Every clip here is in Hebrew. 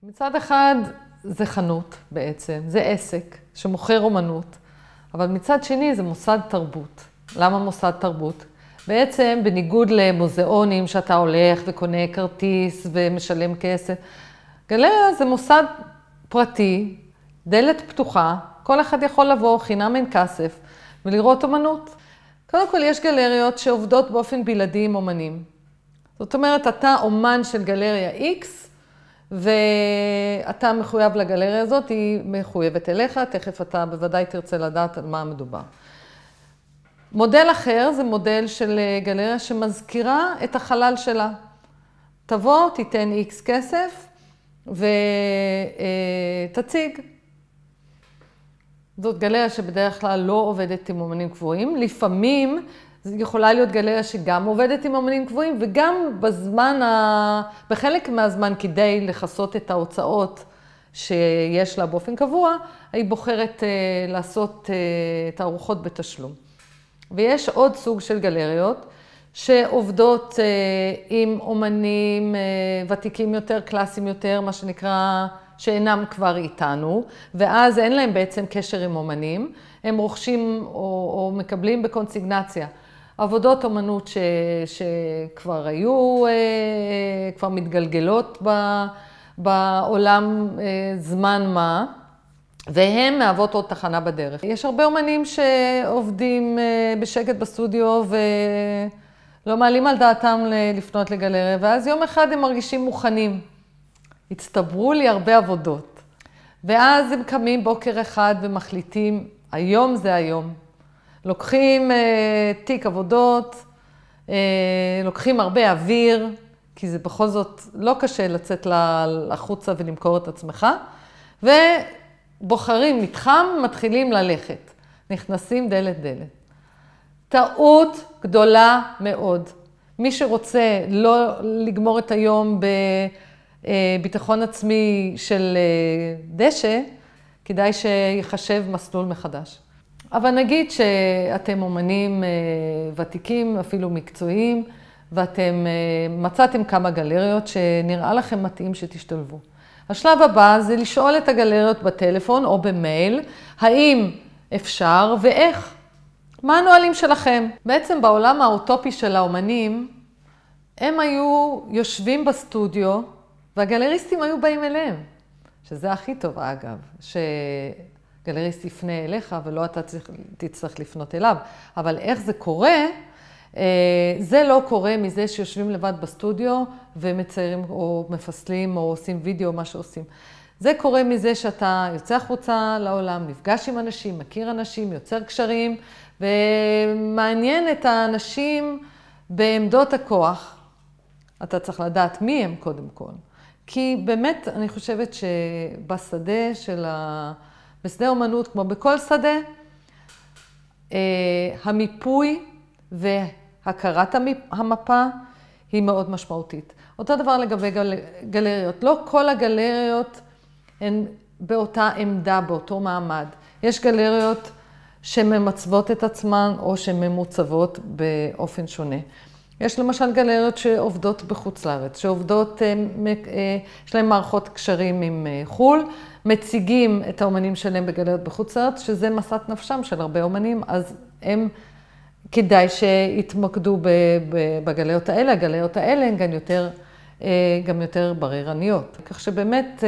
מצד אחד זה חנות בעצם, זה עסק שמוכר אומנות, אבל מצד שני זה מוסד תרבות. למה מוסד תרבות? בעצם בניגוד למוזיאונים שאתה הולך וקונה כרטיס ומשלם כסף, גלריה זה מוסד פרטי, דלת פתוחה, כל אחד יכול לבוא חינם אין כסף ולראות אומנות. קודם כל יש גלריות שעובדות באופן בלעדי עם אומנים. זאת אומרת, אתה אומן של גלריה X, ואתה מחויב לגלריה הזאת, היא מחויבת אליך, תכף אתה בוודאי תרצה לדעת על מה מדובר. מודל אחר זה מודל של גלריה שמזכירה את החלל שלה. תבוא, תיתן X כסף ותציג. זאת גלריה שבדרך כלל לא עובדת עם אומנים קבועים. לפעמים יכולה להיות גלריה שגם עובדת עם אומנים קבועים, וגם בחלק מהזמן כדי לכסות את ההוצאות שיש לה באופן קבוע, היא בוחרת לעשות תערוכות בתשלום. ויש עוד סוג של גלריות שעובדות עם אומנים ותיקים יותר, קלאסיים יותר, מה שנקרא, שאינם כבר איתנו, ואז אין להם בעצם קשר עם אומנים, הם רוכשים או מקבלים בקונסיגנציה עבודות אומנות שכבר היו, כבר מתגלגלות בעולם זמן מה, והם מהוות עוד תחנה בדרך. יש הרבה אומנים שעובדים בשקט בסטודיו ולא מעלים על דעתם לפנות לגלריה, ואז יום אחד הם מרגישים מוכנים. הצטברו לי הרבה עבודות. ואז הם קמים בוקר אחד ומחליטים, היום זה היום. לוקחים תיק עבודות, לוקחים הרבה אוויר, כי זה בכל זאת לא קשה לצאת לחוצה ולמכור את עצמך, ובוחרים מתחם, מתחילים ללכת. נכנסים דלת דלת. טעות גדולה מאוד. מי שרוצה לא לגמור את היום בביטחון עצמי של דשא, כדאי שיחשב מסלול מחדש. אבל נגיד שאתם אומנים ותיקים, אפילו מקצועיים, ואתם מצאתם כמה גלריות שנראה לכם מתאים שתשתלבו. השלב הבא זה לשאול את הגלריות בטלפון או במייל, האם אפשר ואיך. מה הנהלים שלכם? בעצם בעולם האוטופי של האומנים, הם היו יושבים בסטודיו, והגלריסטים היו באים אליהם. שזה הכי טוב, אגב, שגלריסט יפנה אליך ולא אתה תצטרך לפנות אליו. אבל איך זה קורה? זה לא קורה מזה שיושבים לבד בסטודיו ומציירים או מפסלים או עושים וידאו, מה שעושים. זה קורה מזה שאתה יוצא החוצה לעולם, נפגש עם אנשים, מכיר אנשים, יוצר קשרים, ומעניין את האנשים בעמדות הכוח. אתה צריך לדעת מי הם קודם כל. כי באמת אני חושבת שבשדה בשדה אומנות, כמו בכל שדה, המיפוי והכרת המפה היא מאוד משמעותית. אותו דבר לגבי גלריות. לא כל הגלריות הן באותה עמדה, באותו מעמד. יש גלריות שממצבות את עצמן או שממוצבות באופן שונה. יש למשל גלריות שעובדות בחוץ לארץ, שעובדות, יש להן מערכות קשרים עם חול, מציגים את האומנים שלהם בגלריות בחוץ לארץ, שזה מסת נפשם של הרבה אומנים, אז הם כדאי שיתמקדו בגלריות האלה. הגלריות האלה הן גם יותר בררניות. כך שבאמת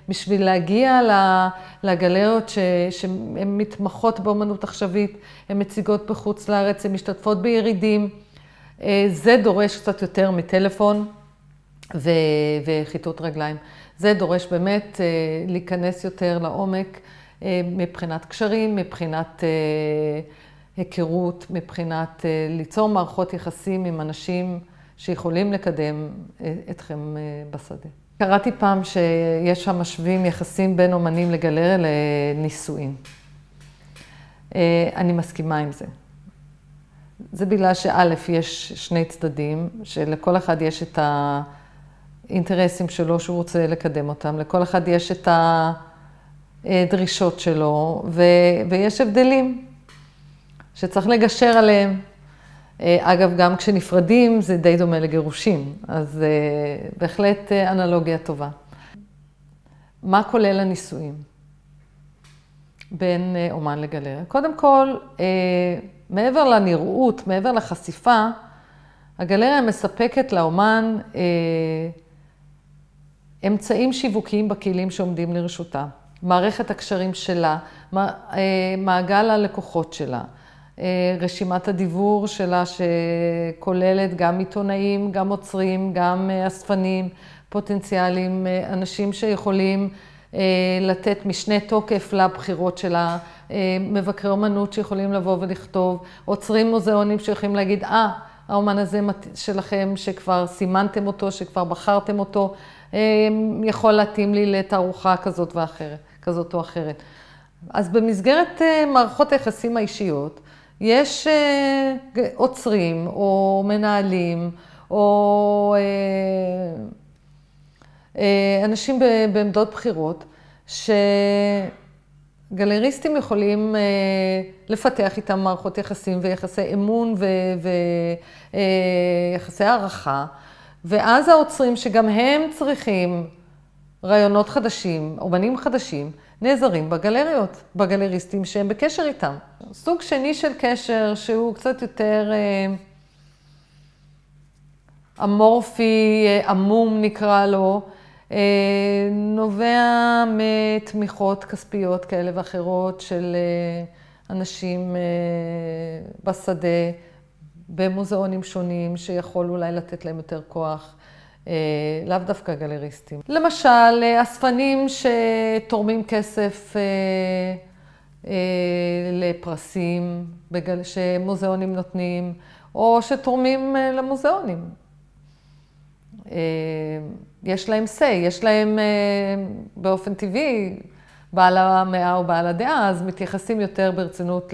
בשביל להגיע לגלריות שהן מתמחות באומנות עכשווית, הן מציגות בחוץ לארץ, הן משתתפות בירידים, זה דורש קצת יותר מטלפון וחיטוט רגליים. זה דורש באמת להיכנס יותר לעומק מבחינת קשרים, מבחינת היכרות, מבחינת ליצור מערכות יחסים עם אנשים שיכולים לקדם אתכם בשדה. קראתי פעם שיש שם משווים יחסים בין אומנים לגלריה לנישואין. אני מסכימה עם זה. זה בגלל שא', יש שני צדדים, שלכל אחד יש את האינטרסים שלו שהוא רוצה לקדם אותם, לכל אחד יש את הדרישות שלו, ויש הבדלים שצריך לגשר עליהם. אגב, גם כשנפרדים זה די דומה לגירושים, אז בהחלט אנלוגיה טובה. מה כולל הניסויים בין אומן לגלריה? קודם כל, מעבר לנראות, מעבר לחשיפה, הגלריה מספקת לאומן אמצעים שיווקיים בכלים שעומדים לרשותה, מערכת הקשרים שלה, מעגל הלקוחות שלה, רשימת הדיבור שלה שכוללת גם עיתונאים, גם עוצרים, גם אספנים פוטנציאליים, אנשים שיכולים לתת משנה תוקף לבחירות שלה, מבקרי אומנות שיכולים לבוא ולכתוב, עוצרים מוזיאונים שיכולים להגיד, האומן הזה שלכם שכבר סימנתם אותו, שכבר בחרתם אותו, יכול להתאים לי לתערוכה כזאת או אחרת. אז במסגרת מערכות היחסים האישיות, יש עוצרים או מנהלים או אנשים בעמדות בחירות, שגלריסטים יכולים לפתח איתם מערכות יחסים ויחסי אמון ויחסי הערכה, ואז העוצרים שגם הם צריכים רעיונות חדשים, אומנים חדשים, נעזרים בגלריות, בגלריסטים שהם בקשר איתם. סוג שני של קשר שהוא קצת יותר אמורפי, עמום נקרא לו, נובע מתמיכות כספיות כאלה ואחרות של אנשים בשדה, במוזיאונים שונים שיכול אולי לתת להם יותר כוח, לאו דווקא גלריסטים. למשל, אספנים שתורמים כסף לפרסים שמוזיאונים נותנים, או שתורמים למוזיאונים. יש להם say, יש להם באופן טבעי, בעל המאה או בעל הדעה, אז מתייחסים יותר ברצינות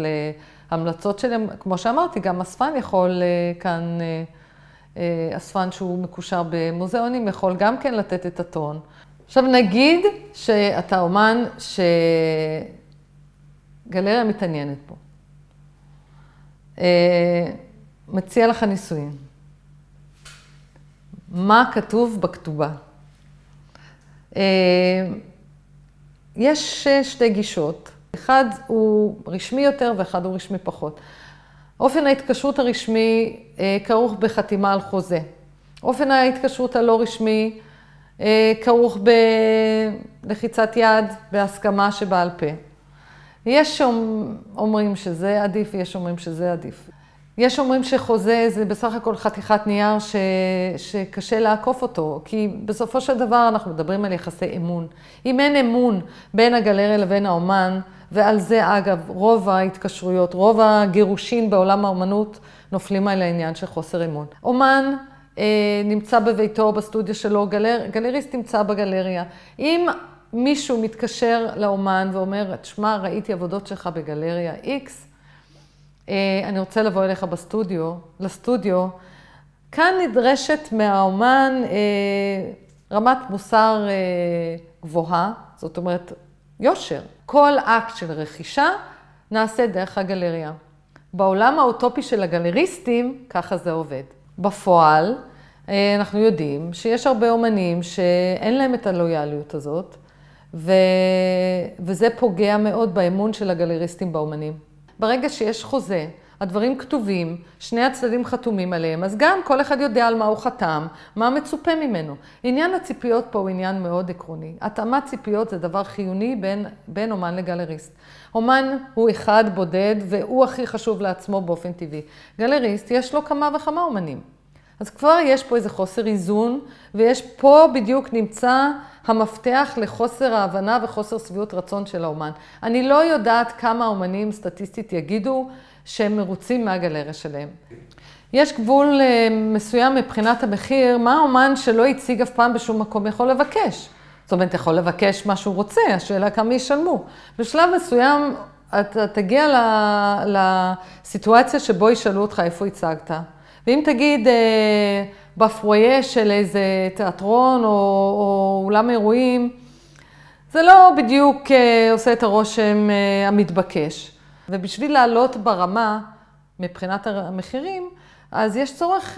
להמלצות שלהם. כמו שאמרתי, גם אספן יכול כאן, אספן שהוא מקושר במוזיאונים, יכול גם כן לתת את הטון. עכשיו נגיד שאתה אומן שגלריה מתעניינת בו. מציע לך ניסויים. מה כתוב בכתובה? יש שתי גישות. אחד הוא רשמי יותר ואחד הוא רשמי פחות. אופן ההתקשרות הרשמי כרוך בחתימה על חוזה. אופן ההתקשרות הלא רשמי כרוך בלחיצת יד, בהסכמה שבעל פה. יש שאומרים שזה עדיף ויש שאומרים שזה עדיף. יש אומרים שחוזה זה בסך הכל חתיכת נייר שקשה לעקוף אותו, כי בסופו של דבר אנחנו מדברים על יחסי אמון. אם אין אמון בין הגלריה לבין האומן, ועל זה אגב רוב ההתקשרויות, רוב הגירושין בעולם האומנות נופלים על העניין של חוסר אמון. אומן נמצא בביתו, בסטודיו שלו, גלריסט נמצא בגלריה. אם מישהו מתקשר לאומן ואומר, תשמע, ראיתי עבודות שלך בגלריה X, אני רוצה לבוא אליך לסטודיו, כאן נדרשת מהאומן רמת מוסר גבוהה, זאת אומרת יושר. כל אקט של רכישה נעשה דרך הגלריה. בעולם האוטופי של הגלריסטים, ככה זה עובד. בפועל, אנחנו יודעים שיש הרבה אומנים שאין להם את הלויאליות הזאת, וזה פוגע מאוד באמון של הגלריסטים באומנים. ברגע שיש חוזה, הדברים כתובים, שני הצדדים חתומים עליהם, אז גם כל אחד יודע על מה הוא חתם, מה מצופה ממנו. עניין הציפיות פה הוא עניין מאוד עקרוני. התאמת ציפיות זה דבר חיוני בין אומן לגלריסט. אומן הוא אחד בודד והוא הכי חשוב לעצמו באופן טבעי. גלריסט יש לו כמה וכמה אומנים. אז כבר יש פה איזה חוסר איזון, ויש פה בדיוק נמצא המפתח לחוסר ההבנה וחוסר סביעות רצון של האומן. אני לא יודעת כמה אומנים סטטיסטית יגידו שהם מרוצים מהגלריה שלהם. יש גבול מסוים מבחינת המחיר, מה האומן שלא הציג אף פעם בשום מקום יכול לבקש. זאת אומרת, יכול לבקש מה שהוא רוצה, השאלה כמה ישלמו. בשלב מסוים אתה תגיע לסיטואציה שבו ישאלו אותך איפה הצגת. ואם תגיד בפרויה של איזה תיאטרון או אולם אירועים, זה לא בדיוק עושה את הרושם המתבקש. ובשביל לעלות ברמה מבחינת המחירים, אז יש צורך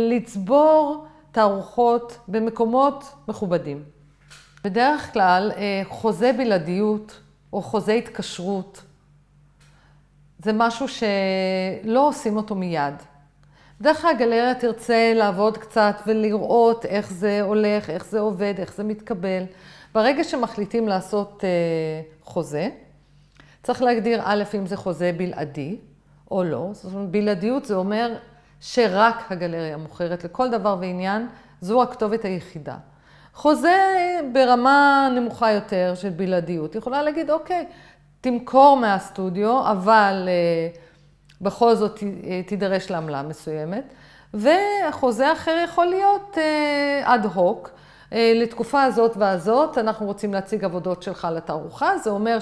לצבור תערוכות במקומות מכובדים. בדרך כלל חוזה בלעדיות או חוזה התקשרות זה משהו שלא עושים אותו מיד. בדרך כלל הגלריה תרצה לעבוד קצת ולראות איך זה הולך, איך זה עובד, איך זה מתקבל. ברגע שמחליטים לעשות חוזה, צריך להגדיר א' אם זה חוזה בלעדי או לא. זאת אומרת, בלעדיות זה אומר שרק הגלריה מוכרת לכל דבר ועניין, זו הכתובת היחידה. חוזה ברמה נמוכה יותר של בלעדיות, יכולה להגיד, אוקיי, תמכור מהסטודיו, אבל בכל זאת תידרש לעמלה מסוימת. והחוזה האחר יכול להיות אד הוק. לתקופה הזאת והזאת, אנחנו רוצים להציג עבודות שלך לתערוכה. זה אומר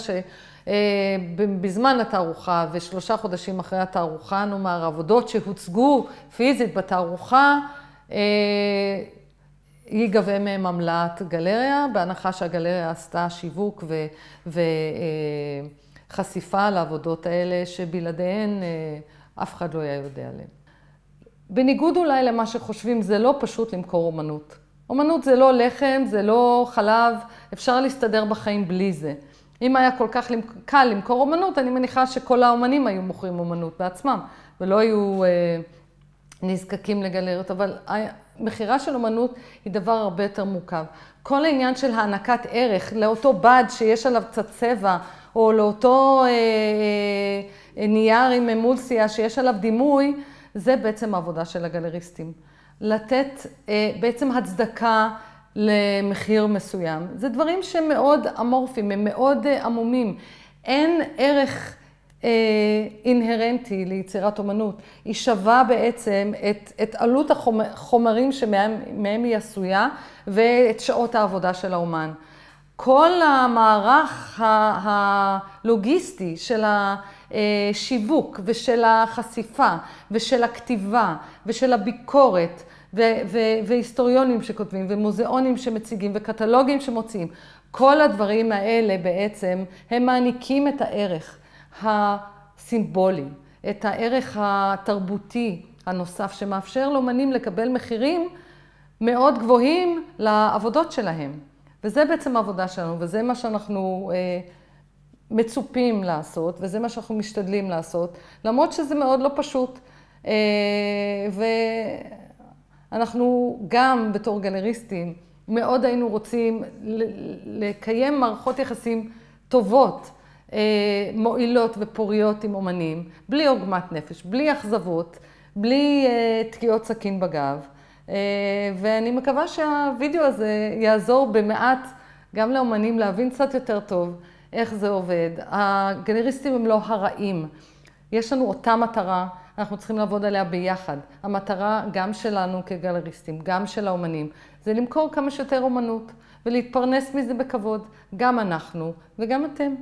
שבזמן התערוכה ו3 חודשים אחרי התערוכה, נאמר, עבודות שהוצגו פיזית בתערוכה, ייגבה מהם עמלת גלריה, בהנחה שהגלריה עשתה שיווק וחשיפה לעבודות האלה, שבלעדיהן אף אחד לא היה יודע עליהן. בניגוד אולי למה שחושבים, זה לא פשוט למכור אומנות. אומנות זה לא לחם, זה לא חלב, אפשר להסתדר בחיים בלי זה. אם היה כל כך קל למכור אומנות, אני מניחה שכל האומנים היו מוכרים אומנות בעצמם, ולא היו נזקקים לגלריות, אבל המכירה של אומנות היא דבר הרבה יותר מורכב. כל העניין של הענקת ערך לאותו בד שיש עליו קצת צבע, או לאותו נייר עם אמולסיה שיש עליו דימוי, זה בעצם העבודה של הגלריסטים. לתת בעצם הצדקה למחיר מסוים. זה דברים שמאוד אמורפיים, הם מאוד עמומים. אין ערך אינהרנטי ליצירת אומנות. היא שווה בעצם את עלות החומרים שמהם היא עשויה ואת שעות העבודה של האומן. כל המערך הלוגיסטי של השיווק ושל החשיפה ושל הכתיבה ושל הביקורת והיסטוריונים שכותבים ומוזיאונים שמציגים וקטלוגים שמוציאים, כל הדברים האלה בעצם הם מעניקים את הערך הסימבולי, את הערך התרבותי הנוסף שמאפשר לאומנים לקבל מחירים מאוד גבוהים לעבודות שלהם. וזה בעצם העבודה שלנו, וזה מה שאנחנו מצופים לעשות, וזה מה שאנחנו משתדלים לעשות, למרות שזה מאוד לא פשוט. ואנחנו גם בתור גלריסטים מאוד היינו רוצים לקיים מערכות יחסים טובות, מועילות ופוריות עם אומנים, בלי עוגמת נפש, בלי אכזבות, בלי תקיעות סכין בגב. ואני מקווה שהווידאו הזה יעזור במעט גם לאומנים להבין קצת יותר טוב איך זה עובד. הגלריסטים הם לא הרעים. יש לנו אותה מטרה, אנחנו צריכים לעבוד עליה ביחד. המטרה גם שלנו כגלריסטים, גם של האומנים, זה למכור כמה שיותר אומנות ולהתפרנס מזה בכבוד, גם אנחנו וגם אתם.